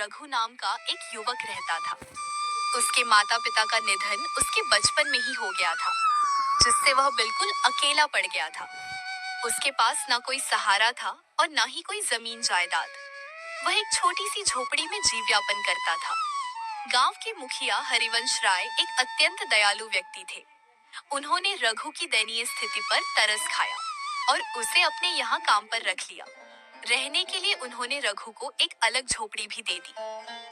रघु नाम का एक युवक रहता था। उसके माता पिता का निधन उसके बचपन में ही हो गया था, जिससे वह बिल्कुल अकेला पड़ गया था। उसके पास ना कोई सहारा था और ना ही कोई जमीन जायदाद। वह एक छोटी सी झोपड़ी में जीवन यापन करता था। गांव के मुखिया हरिवंश राय एक अत्यंत दयालु व्यक्ति थे। उन्होंने रघु की दयनीय स्थिति पर तरस खाया और उसे अपने यहाँ काम पर रख लिया। रहने के लिए उन्होंने रघु को एक अलग झोपड़ी भी दे दी।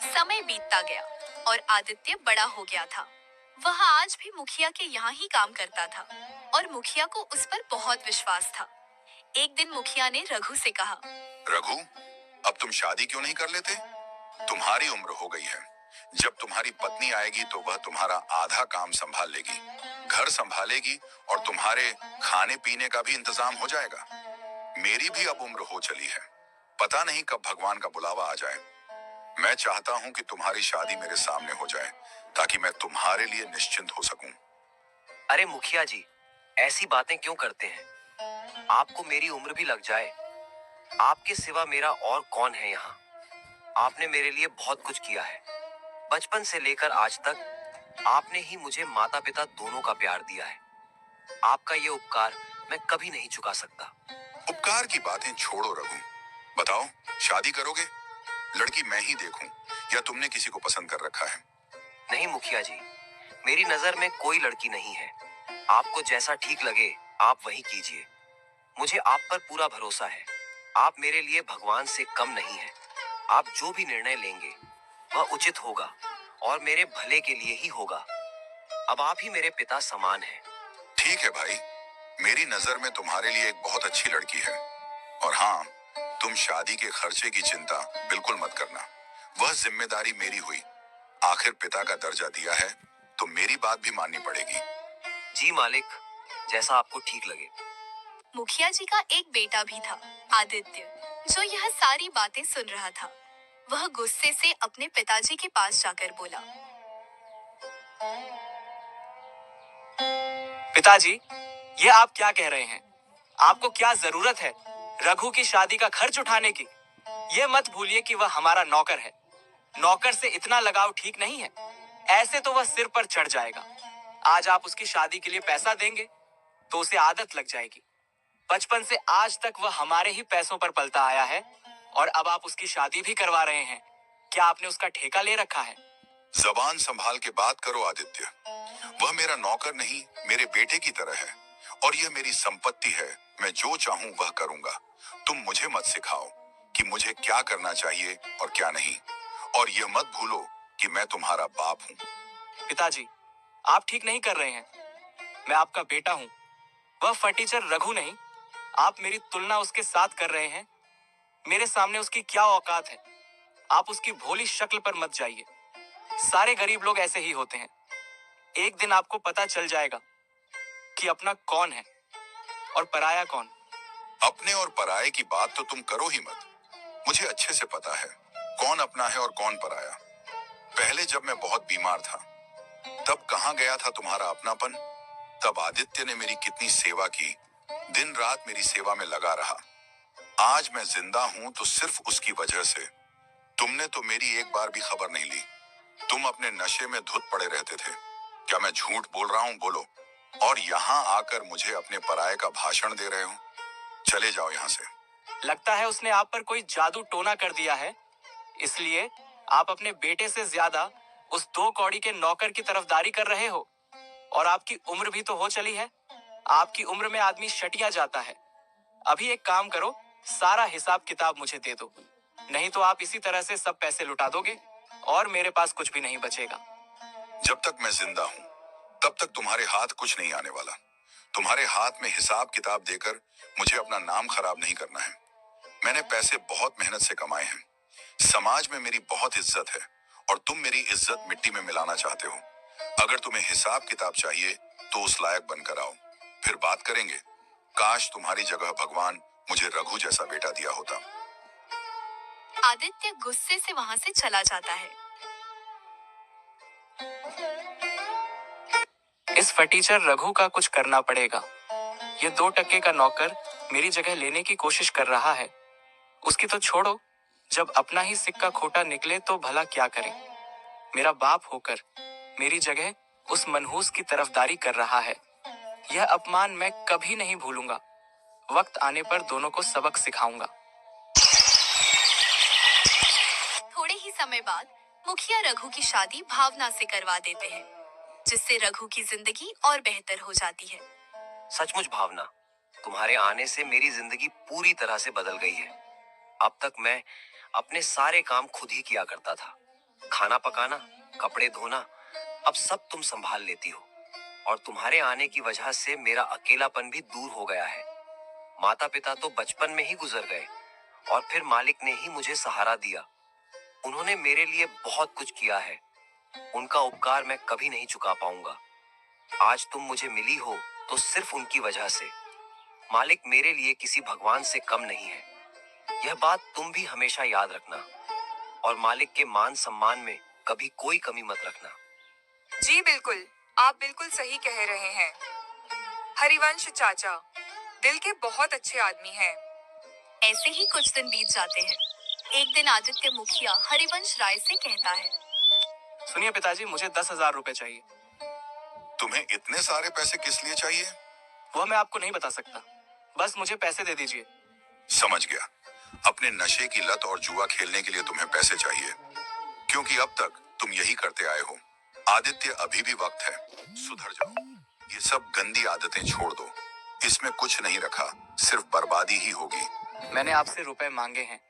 समय बीतता गया और आदित्य बड़ा हो गया था। वह आज भी मुखिया के यहाँ ही काम करता था और मुखिया को उस पर बहुत विश्वास था। एक दिन मुखिया ने रघु से कहा, रघु, अब तुम शादी क्यों नहीं कर लेते? तुम्हारी उम्र हो गई है। जब तुम्हारी पत्नी आएगी तो वह तुम्हारा आधा काम संभाल लेगी, घर संभालेगी और तुम्हारे खाने पीने का भी इंतजाम हो जाएगा। मेरी भी अब उम्र हो चली है, पता नहीं कब भगवान का बुलावा आ जाए। मैं चाहता हूँ कि तुम्हारी शादी मेरे सामने हो जाए ताकि मैं तुम्हारे लिए निश्चिंत हो सकूं। अरे मुखिया जी, ऐसी बातें क्यों करते हैं? आपको मेरी उम्र भी लग जाए, आपके सिवा मेरा और कौन है यहाँ? आपने मेरे लिए बहुत कुछ किया है। बचपन से लेकर आज तक आपने ही मुझे माता पिता दोनों का प्यार दिया है। आपका ये उपकार मैं कभी नहीं चुका सकता। उपकार की बातें छोड़ो रघु, बताओ शादी करोगे? लड़की मैं ही देखूं या तुमने किसी को पसंद कर रखा है? नहीं मुखिया जी, मेरी नजर में कोई लड़की नहीं है। आपको जैसा ठीक लगे आप वही कीजिए। मुझे आप पर पूरा भरोसा है। आप मेरे लिए भगवान से कम नहीं है। आप जो भी निर्णय लेंगे वह उचित होगा और मेरे भले के लिए ही होगा। अब आप ही मेरे पिता समान हैं। ठीक है भाई, मेरी नजर में तुम्हारे लिए एक बहुत अच्छी लड़की है। और हाँ, तुम शादी के खर्चे की चिंता बिल्कुल मत करना, वह जिम्मेदारी मेरी हुई। आखिर पिता का दर्जा दिया है तो मेरी बात भी माननी पड़ेगी। जी मालिक, जैसा आपको ठीक लगे। मुखिया जी का एक बेटा भी था, आदित्य, जो यह सारी बातें सुन रहा था। वह गुस्से से अपने पिताजी के पास जाकर बोला, पिताजी, ये आप क्या कह रहे हैं? आपको क्या जरूरत है रघु की शादी का खर्च उठाने की? ये मत भूलिए कि वह हमारा नौकर है। नौकर से इतना लगाव ठीक नहीं है। ऐसे तो वह सिर पर चढ़ जाएगा। आज आप उसकी शादी के लिए पैसा देंगे तो उसे आदत लग जाएगी। बचपन से आज तक वह हमारे ही पैसों पर पलता आया है और अब आप उसकी शादी भी करवा रहे हैं। क्या आपने उसका ठेका ले रखा है? जबान संभाल के बात करो आदित्य। वह मेरा नौकर नहीं, मेरे बेटे की तरह है और यह मेरी संपत्ति है। मैं जो चाहूं वह करूंगा। तुम मुझे मत सिखाओ कि मुझे क्या करना चाहिए और क्या नहीं। और यह मत भूलो कि मैं तुम्हारा बाप हूँ। पिताजी, आप ठीक नहीं कर रहे हैं। मैं आपका बेटा हूँ, वह फटीचर रघु नहीं। आप मेरी तुलना उसके साथ कर रहे हैं। मेरे सामने उसकी क्या औकात है? आप उसकी भोली शक्ल पर मत जाइए। सारे गरीब लोग ऐसे ही होते हैं। एक दिन आपको पता चल जाएगा कि अपना कौन है और पराया कौन। अपने और पराये की बात तो तुम करो ही मत। मुझे अच्छे से पता है कौन अपना है और कौन पराया। पहले जब मैं बहुत बीमार था तब कहाँ गया था तुम्हारा अपनापन? तब आदित्य ने मेरी कितनी सेवा की, दिन रात मेरी सेवा में लगा रहा। आज मैं जिंदा हूं तो सिर्फ उसकी वजह से। तुमने तो मेरी एक बार भी खबर नहीं ली। तुम अपने नशे में धुत पड़े रहते थे। क्या मैं झूठ बोल रहा हूं? बोलो। और यहाँ आकर मुझे अपने पराये का भाषण दे रहे हो? चले जाओ यहाँ से। लगता है उसने आप पर कोई जादू टोना कर दिया है, इसलिए आप अपने बेटे से ज्यादा उस 2 कौड़ी के नौकर की तरफदारी कर रहे हो। और आपकी उम्र भी तो हो चली है। आपकी उम्र में आदमी शटिया जाता है। अभी एक काम करो, सारा हिसाब किताब मुझे दे दो, नहीं तो आप इसी तरह से सब पैसे लुटा दोगे और मेरे पास कुछ भी नहीं बचेगा। जब तक मैं जिंदा हूं तब तक तुम्हारे हाथ कुछ नहीं आने वाला। तुम्हारे हाथ में हिसाब किताब देकर मुझे अपना नाम खराब नहीं करना है। मैंने पैसे बहुत मेहनत से कमाए हैं। समाज में मेरी बहुत इज्जत है और तुम मेरी इज्जत मिट्टी में मिलाना चाहते हो। अगर तुम्हें हिसाब किताब चाहिए तो उस लायक बनकर आओ, फिर बात करेंगे। काश तुम्हारी जगह भगवान मुझे रघु जैसा बेटा दिया होता। आदित्य गुस्से से वहां से चला जाता है। इस फटीचर रघु का कुछ करना पड़ेगा। ये 2 टके का नौकर मेरी जगह लेने की कोशिश कर रहा है। उसकी तो छोड़ो, जब अपना ही सिक्का खोटा निकले तो भला क्या करें। मेरा बाप होकर मेरी जगह उस मनहूस की तरफदारी कर रहा है। यह अपमान मैं कभी नहीं भूलूंगा। वक्त आने पर दोनों को सबक सिखाऊंगा। थोड़े ही समय बाद मुखिया रघु की शादी भावना से करवा देते हैं, जिससे रघु की जिंदगी और बेहतर हो जाती है। सचमुच भावना, तुम्हारे आने से मेरी जिंदगी पूरी तरह से बदल गई है। अब तक मैं अपने सारे काम खुद ही किया करता था। खाना पकाना, कपड़े धोना, अब सब तुम संभाल लेती हो। और तुम्हारे आने की वजह से मेरा अकेलापन भी दूर हो गया है। माता पिता तो बचपन में ही गुजर गए और फिर मालिक ने ही मुझे सहारा दिया। उन्होंने मेरे लिए बहुत कुछ किया है। उनका उपकार मैं कभी नहीं चुका पाऊंगा। आज तुम मुझे मिली हो तो सिर्फ उनकी वजह से। मालिक मेरे लिए किसी भगवान से कम नहीं है। यह बात तुम भी हमेशा याद रखना और मालिक के मान सम्मान में कभी कोई कमी मत रखना। जी बिल्कुल, आप बिल्कुल सही कह रहे हैं। हरिवंश चाचा दिल के बहुत अच्छे आदमी हैं। ऐसे ही कुछ दिन बीत जाते हैं। एक दिन आदित्य मुखिया हरिवंश राय से कहता है, सुनिए पिताजी, मुझे 10,000 रुपए चाहिए। तुम्हें इतने सारे पैसे किस लिए चाहिए? वह मैं आपको नहीं बता सकता, बस मुझे पैसे दे दीजिए। समझ गया। अपने नशे की लत और जुआ खेलने के लिए तुम्हें पैसे चाहिए, क्योंकि अब तक तुम यही करते आए हो। आदित्य, अभी भी वक्त है, सुधर जाओ। ये सब गंदी आदतें छोड़ दो। इसमें कुछ नहीं रखा, सिर्फ बर्बादी ही होगी। मैंने आपसे रुपए मांगे हैं,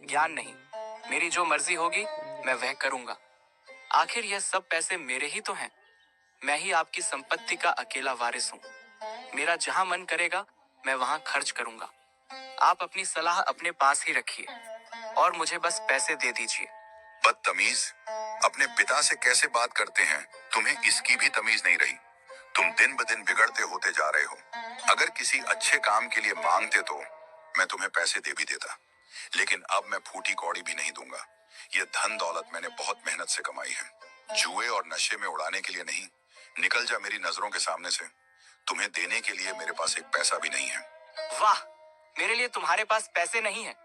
ज्ञान नहीं। मेरी जो मर्जी होगी मैं वह करूंगा। आखिर यह सब पैसे मेरे ही तो हैं। मैं ही आपकी संपत्ति का अकेला वारिस हूँ। मेरा जहां मन करेगा मैं वहां खर्च करूंगा। आप अपनी सलाह अपने पास ही रखिए और मुझे बस पैसे दे दीजिए। बदतमीज, अपने पिता से कैसे बात करते हैं? तुम्हें इसकी भी तमीज नहीं रही। तुम दिन ब दिन बिगड़ते होते जा रहे हो। अगर किसी अच्छे काम के लिए मांगते तो मैं तुम्हें पैसे दे भी देता, लेकिन अब मैं फूटी कौड़ी भी नहीं दूंगा। ये धन दौलत मैंने बहुत मेहनत से कमाई है, जुए और नशे में उड़ाने के लिए नहीं। निकल जा मेरी नजरों के सामने से। तुम्हें देने के लिए मेरे पास एक पैसा भी नहीं है। वाह, मेरे लिए तुम्हारे पास पैसे नहीं है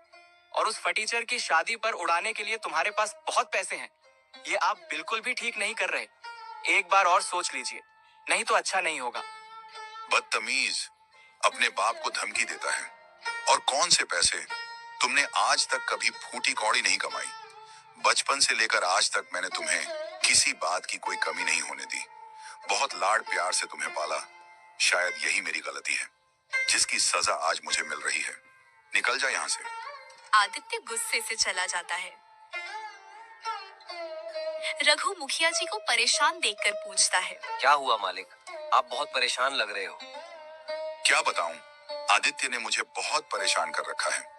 और उस फटीचर की शादी पर उड़ाने के लिए तुम्हारे पास बहुत पैसे हैं। ये आप बिल्कुल भी ठीक नहीं कर रहे। एक बार और सोच लीजिए, नहीं तो अच्छा नहीं होगा। बदतमीज, अपने बाप को धमकी देता है। और कौन से पैसे? तुमने आज तक कभी फूटी कौड़ी नहीं कमाई। बचपन से लेकर आज तक मैंने तुम्हें किसी बात की कोई कमी नहीं होने दी। बहुत लाड प्यार से तुम्हें पाला। शायद यही मेरी गलती है, जिसकी सजा आज मुझे मिल रही है। निकल जा यहाँ से। आदित्य गुस्से से चला जाता है। रघु मुखिया जी को परेशान देखकर पूछता है, क्या हुआ मालिक? आप बहुत परेशान लग रहे हो। क्या बताऊं, आदित्य ने मुझे बहुत परेशान कर रखा है।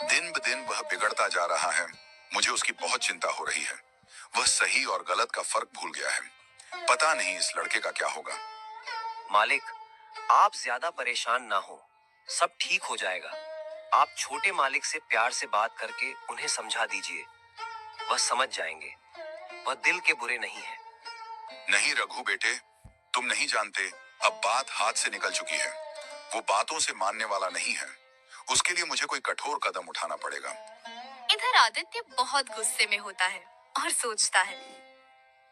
दिन ब दिन वह बिगड़ता जा रहा है। मुझे उसकी बहुत चिंता हो रही है। वह सही और गलत का फर्क भूल गया है। पता नहीं इस लड़के का क्या होगा। मालिक, आप ज्यादा परेशान ना हो, सब ठीक हो जाएगा। आप छोटे मालिक से प्यार से बात करके उन्हें समझा दीजिए, वह समझ जाएंगे। वह दिल के बुरे नहीं है। नहीं रघु बेटे, तुम नहीं जानते, अब बात हाथ से निकल चुकी है। वो बातों से मानने वाला नहीं है। उसके लिए मुझे कोई कठोर कदम उठाना पड़ेगा। इधर आदित्य बहुत गुस्से में होता है और सोचता है,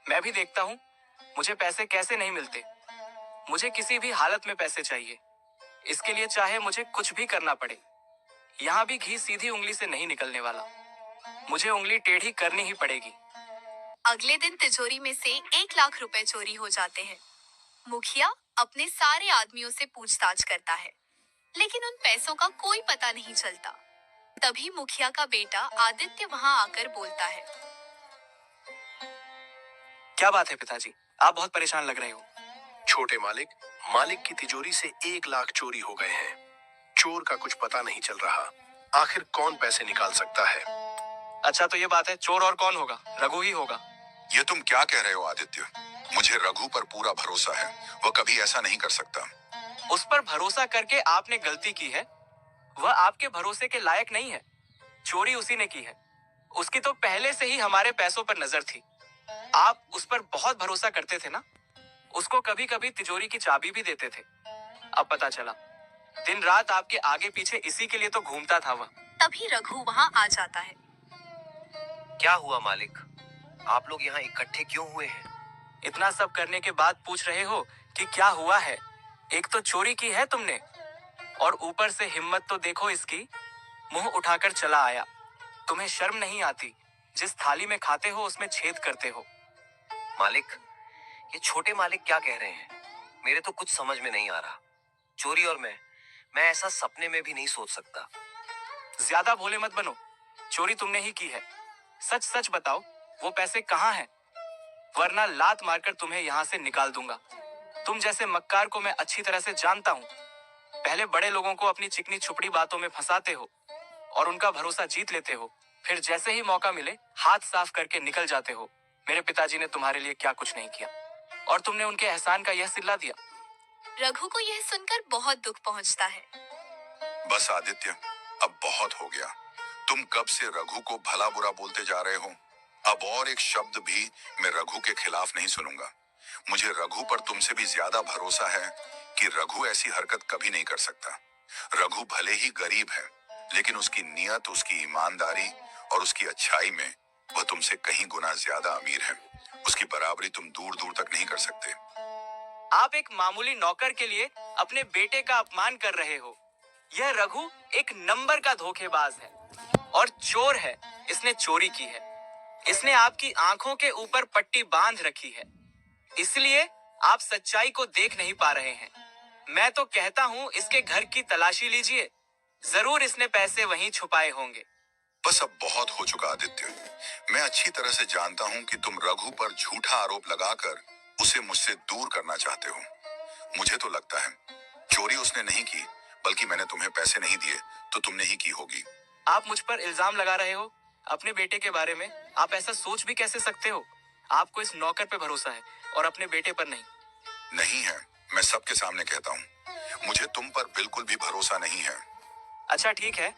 मैं भी देखता हूँ मुझे पैसे कैसे नहीं मिलते। मुझे किसी भी हालत में पैसे चाहिए। इसके लिए चाहे मुझे कुछ भी करना पड़े। यहाँ भी घी सीधी उंगली से नहीं निकलने वाला। मुझे उंगली टेढ़ी करनी ही पड़ेगी। अगले दिन तिजोरी में से 1 लाख रुपए चोरी हो जाते हैं। मुखिया अपने सारे आदमियों से पूछताछ करता है, लेकिन उन पैसों का कोई पता नहीं चलता। तभी मुखिया का बेटा आदित्य वहां आकर बोलता है, क्या बात है पिताजी, आप बहुत परेशान लग रहे हो। छोटे मालिक, मालिक की तिजोरी से 1 लाख चोरी हो गए हैं। चोर का कुछ पता नहीं चल रहा। आखिर कौन पैसे निकाल सकता है? अच्छा तो ये बात है, चोर और कौन होगा? रघु ही होगा। ये तुम क्या कह रहे हो आदित्य? मुझे रघु पर पूरा भरोसा है। वह कभी ऐसा नहीं कर सकता। उस पर भरोसा करके आपने गलती की है। वह आपके भरोसे के लायक नहीं है। चोरी उसी ने की है। उसकी तो पहले से ही हमारे पैसों पर नजर थी। आप उस पर बहुत भरोसा करते थे ना। उसको कभी कभी तिजोरी की चाबी भी देते थे। अब पता चला दिन रात आपके आगे पीछे इसी के लिए तो घूमता था वह। तभी रघु वहां आ जाता है। क्या हुआ मालिक? आप लोग यहाँ इकट्ठे क्यों हुए हैं? इतना सब करने के बाद पूछ रहे हो कि क्या हुआ है? एक तो चोरी की है तुमने, और ऊपर से हिम्मत तो देखो इसकी, मुंह उठाकर चला आया। तुम्हें शर्म नहीं आती? जिस थाली में खाते हो उसमें छेद करते हो। मालिक, ये छोटे मालिक क्या कह रहे हैं? मेरे तो कुछ समझ में नहीं आ रहा। चोरी और मैं ऐसा सपने में भी नहीं सोच सकता। ज्यादा भोले मत बनो। चोरी तुमने ही की है। सच सच बताओ, वो पैसे कहाँ हैं? वरना लात मारकर तुम्हें यहाँ से निकाल दूंगा। तुम जैसे मक्कार को मैं अच्छी तरह से जानता हूँ। पहले बड़े लोगों को अपनी चिकनी छुपड़ी बातों में फंसाते हो और उनका भरोसा जीत लेते हो, फिर जैसे ही मौका मिले हाथ साफ करके निकल जाते हो। मेरे पिताजी ने तुम्हारे लिए क्या कुछ नहीं किया, और तुमने उनके एहसान का यह सिला दिया। रघु को यह सुनकर बहुत दुख पहुंचता है। बस आदित्य, अब बहुत हो गया। तुम कब से रघु को भला बुरा बोलते जा रहे हो। अब और एक शब्द भी मैं रघु के खिलाफ नहीं सुनूंगा। मुझे रघु पर तुमसे भी ज्यादा भरोसा है कि रघु ऐसी हरकत कभी नहीं कर सकता। रघु भले ही गरीब है, लेकिन उसकी नियत, उसकी ईमानदारी और उसकी अच्छाई में वह तुमसे कहीं गुना ज्यादा अमीर है। उसकी बराबरी तुम दूर दूर तक नहीं कर सकते। आप एक मामूली नौकर के लिए अपने बेटे का अपमान कर रहे हो। यह रघु एक नंबर का धोखेबाज है और चोर है। इसने चोरी की है। इसने आपकी आंखों के ऊपर पट्टी बांध रखी है, इसलिए आप सच्चाई को देख नहीं पा रहे हैं। मैं तो कहता हूँ इसके घर की तलाशी लीजिए। जरूर इसने पैसे वहीं छुपाए होंगे। बस अब बहुत हो चुका आदित्य। मैं अच्छी तरह से जानता हूँ कि तुम रघु पर झूठा आरोप लगाकर उसे मुझसे दूर करना चाहते हो। मुझे तो लगता है चोरी उसने नहीं की, बल्कि मैंने तुम्हें पैसे नहीं दिए तो तुमने ही की होगी। आप मुझ पर इल्जाम लगा रहे हो अपने बेटे के बारे में। आप ऐसा सोच भी कैसे सकते हो? आपको इस नौकर पे भरोसा है और अपने बेटे पर नहीं। नहीं है, मैं सबके सामने कहता हूँ, मुझे तुम पर बिल्कुल भी भरोसा नहीं है। अच्छा ठीक है,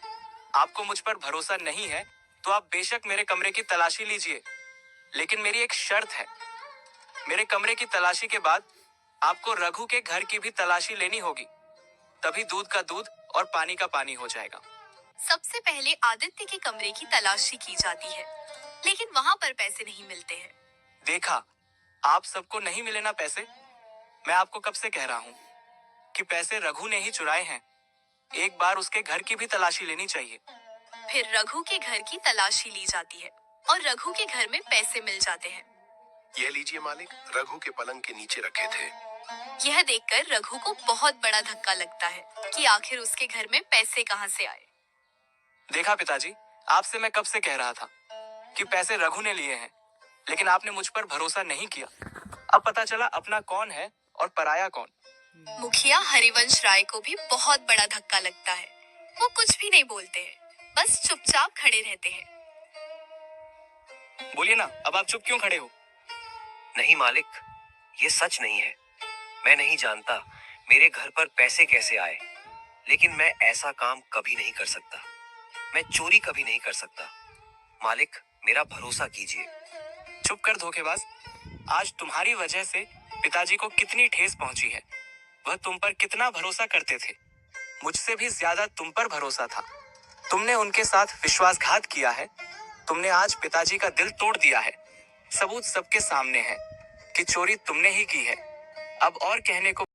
आपको मुझ पर भरोसा नहीं है तो आप बेशक मेरे कमरे की तलाशी लीजिए, लेकिन मेरी एक शर्त है। मेरे कमरे की तलाशी के बाद आपको रघु के घर की भी तलाशी लेनी होगी, तभी दूध का दूध और पानी का पानी हो जाएगा। सबसे पहले आदित्य के कमरे की तलाशी की जाती है, लेकिन वहां पर पैसे नहीं मिलते हैं। देखा, आप सबको नहीं मिले ना पैसे। मैं आपको कब से कह रहा हूँ कि पैसे रघु ने ही चुराए हैं। एक बार उसके घर की भी तलाशी लेनी चाहिए। फिर रघु के घर की तलाशी ली जाती है और रघु के घर में पैसे मिल जाते हैं। यह लीजिए मालिक, रघु के पलंग के नीचे रखे थे। यह देखकर रघु को बहुत बड़ा धक्का लगता है कि आखिर उसके घर में पैसे कहां से आए। देखा पिताजी, आपसे मैं कब से कह रहा था कि पैसे रघु ने लिए हैं, लेकिन आपने मुझ पर भरोसा नहीं किया। अब पता चला अपना कौन है और पराया कौन। मुखिया हरिवंश राय को भी बहुत बड़ा धक्का लगता है। वो कुछ भी नहीं बोलते हैं, बस चुपचाप खड़े रहते हैं। बोलिए ना, अब आप चुप क्यों खड़े हो? नहीं मालिक, ये सच नहीं है। मैं नहीं जानता मेरे घर पर पैसे कैसे आए, लेकिन मैं ऐसा काम कभी नहीं कर सकता। मैं चोरी कभी नहीं कर सकता। मालिक, मेरा भरोसा कीजिए। चुप कर धोखेबाज। आज तुम्हारी वजह से पिताजी को कितनी ठेस पहुंची है। वह तुम पर कितना भरोसा करते थे। मुझसे भी ज्यादा तुम पर भरोसा था। तुमने उनके साथ विश्वासघात किया है। तुमने आज पिताजी का दिल तोड़ दिया है। सबूत सबके सामने है कि चोरी तुमने ही की है। अब और कहने को